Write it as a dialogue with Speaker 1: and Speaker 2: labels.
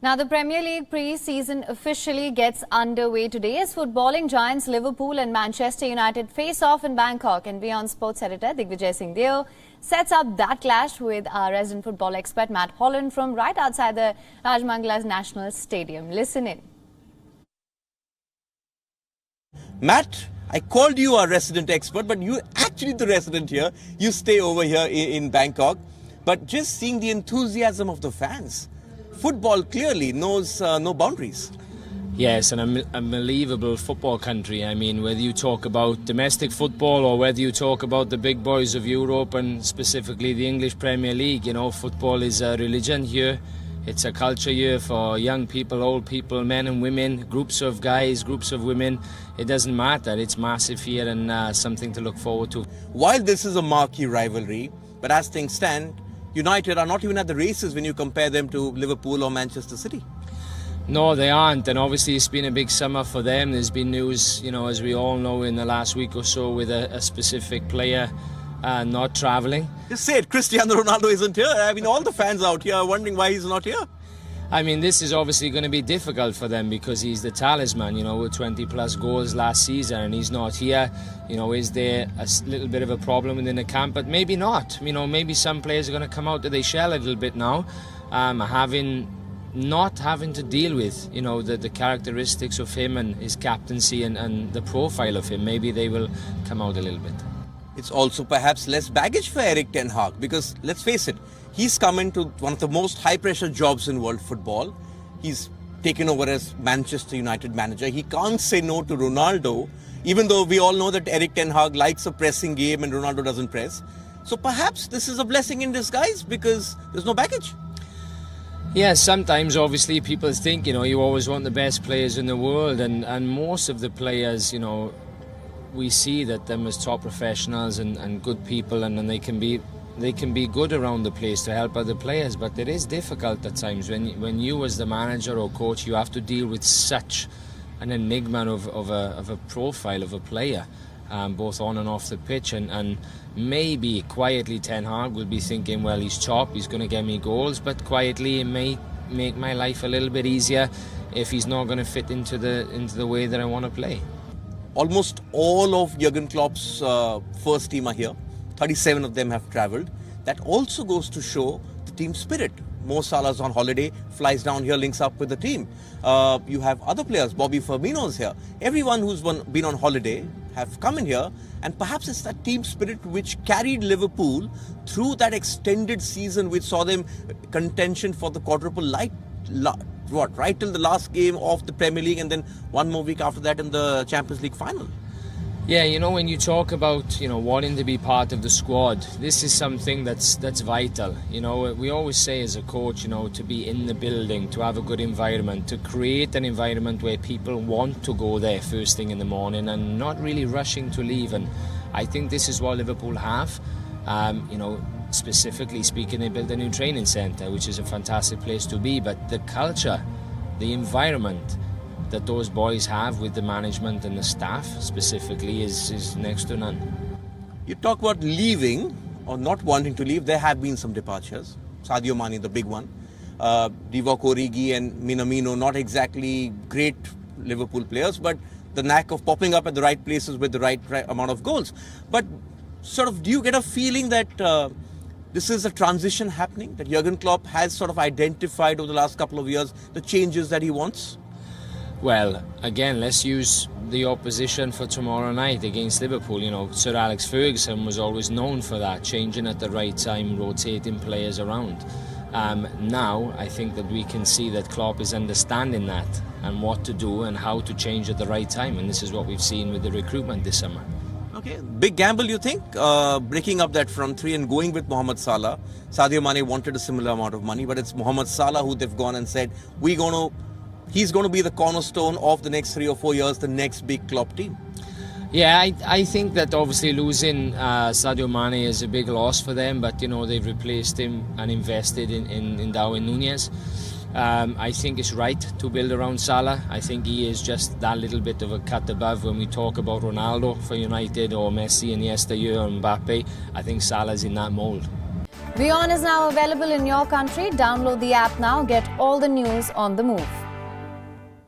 Speaker 1: Now, the Premier League pre-season officially gets underway today as footballing giants Liverpool and Manchester United face off in Bangkok. And WION sports editor Digvijay Singh Deo sets up that clash with our resident football expert Matt Holland from right outside the Rajmangala National Stadium. Listen in.
Speaker 2: Matt, I called you our resident expert, but you're actually the resident here. You stay over here in Bangkok. But just seeing the enthusiasm of the fans, football clearly knows no boundaries.
Speaker 3: Yes, an unbelievable football country. I mean, whether you talk about domestic football or whether you talk about the big boys of Europe and specifically the English Premier League, you know, football is a religion here. It's a culture here for young people, old people, men and women, groups of guys, groups of women. It doesn't matter. It's massive here and something to look forward to.
Speaker 2: While this is a marquee rivalry, but as things stand, United are not even at the races when you compare them to Liverpool or Manchester City.
Speaker 3: No, they aren't, and obviously it's been a big summer for them. There's been news, you know, as we all know, in the last week or so with a specific player not travelling.
Speaker 2: Just say it, Cristiano Ronaldo isn't here. I mean, all the fans out here are wondering why he's not here.
Speaker 3: I mean, this is obviously going to be difficult for them because he's the talisman, you know, with 20 plus goals last season and he's not here. You know, is there a little bit of a problem within the camp? But maybe not. You know, maybe some players are going to come out of their shell a little bit now, not having to deal with, you know, the characteristics of him and his captaincy and the profile of him. Maybe they will come out a little bit.
Speaker 2: It's also perhaps less baggage for Erik ten Hag because, let's face it, he's come into one of the most high-pressure jobs in world football. He's taken over as Manchester United manager. He can't say no to Ronaldo, even though we all know that Erik ten Hag likes a pressing game and Ronaldo doesn't press. So perhaps this is a blessing in disguise because there's no baggage.
Speaker 3: Yeah, sometimes obviously people think, you know, you always want the best players in the world and most of the players, you know, we see that them as top professionals and good people and they can be good around the place to help other players, but it is difficult at times when you as the manager or coach, you have to deal with such an enigma of a profile of a player, both on and off the pitch, and maybe quietly Ten Hag will be thinking, well, he's top, he's going to get me goals, but quietly it may make my life a little bit easier if he's not going to fit into the way that I want to play.
Speaker 2: Almost all of Jurgen Klopp's first team are here. 37 of them have travelled. That also goes to show the team spirit. Mo Salah's on holiday, flies down here, links up with the team. You have other players, Bobby Firmino's here. Everyone who's been on holiday have come in here, and perhaps it's that team spirit which carried Liverpool through that extended season which saw them contention for the quadruple right till the last game of the Premier League and then one more week after that in the Champions League final.
Speaker 3: Yeah, you know, when you talk about, you know, wanting to be part of the squad, this is something that's vital. You know, we always say as a coach, you know, to be in the building, to have a good environment, to create an environment where people want to go there first thing in the morning and not really rushing to leave. And I think this is what Liverpool have. You know, specifically speaking, they built a new training centre, which is a fantastic place to be. But the culture, the environment that those boys have with the management and the staff specifically is next to none.
Speaker 2: You talk about leaving or not wanting to leave. There have been some departures. Sadio Mane, the big one. Divock Origi and Minamino, not exactly great Liverpool players, but the knack of popping up at the right places with the right amount of goals. But sort of, do you get a feeling that this is a transition happening, that Jurgen Klopp has sort of identified over the last couple of years the changes that he wants?
Speaker 3: Well, again, let's use the opposition for tomorrow night against Liverpool. You know, Sir Alex Ferguson was always known for that, changing at the right time, rotating players around. Now, I think that we can see that Klopp is understanding that and what to do and how to change at the right time. And this is what we've seen with the recruitment this summer.
Speaker 2: Okay, big gamble, you think? Breaking up that front three and going with Mohamed Salah. Sadio Mane wanted a similar amount of money, but it's Mohamed Salah who they've gone and said, he's going to be the cornerstone of the next 3 or 4 years, the next big Klopp team.
Speaker 3: Yeah, I think that obviously losing Sadio Mane is a big loss for them, but you know, they've replaced him and invested in Darwin Núñez. I think it's right to build around Salah. I think he is just that little bit of a cut above when we talk about Ronaldo for United or Messi in yesteryear or Mbappe. I think Salah's in that mould.
Speaker 1: WION is now available in your country. Download the app now. Get all the news on the move.